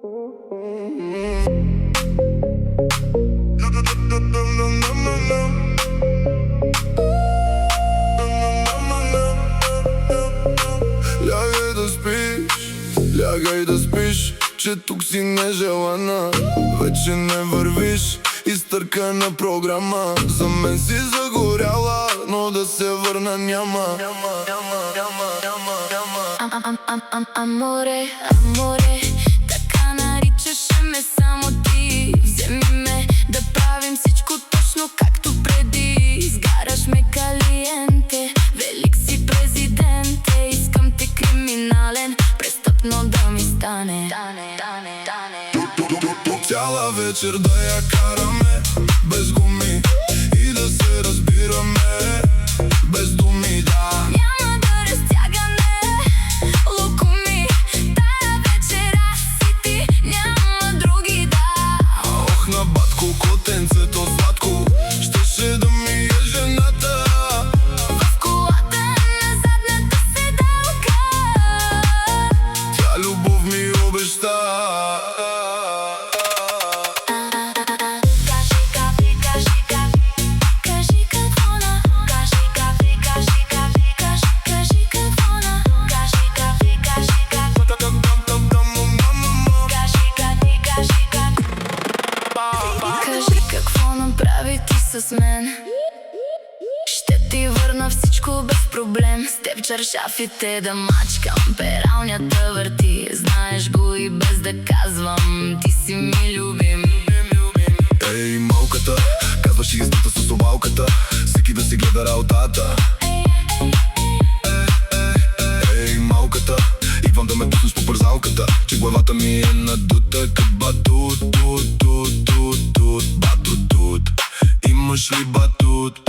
Лягай да спиш, лягай да спиш, че тук си нежелана. Вече не вървиш, изтъркана програма. За мен си загоряла, но да се върна няма. Аморе, аморе, така наричаше ме само ти. Вземи ме да правим всичко точно както преди. Изгаряш ме калиенте, велик си президенте. Искам те криминален, престъпно да ми стане. Цяла вечер да я караме без гуми и да се разбираме без думи, да. Няма да разтягане, лукуми. Тая вечера си ти, няма други, да. Ох, на батко, котенцето сладко щеше да ми е жената. В колата на задната седалка Тя любов ми обеща. Кажи какво направи ти с мен. Ще ти върна всичко без проблем. С теб чаршафите да мачкам, пералнята върти. Знаеш го и без да казвам, ти си ми любим. Ей, малката, казваш и избита с обалката. Всеки да си гледа работата. Ей, малката, идвам да ме пуснеш по бързалката, че главата ми е надута като батут, батут. Имаш ли батут?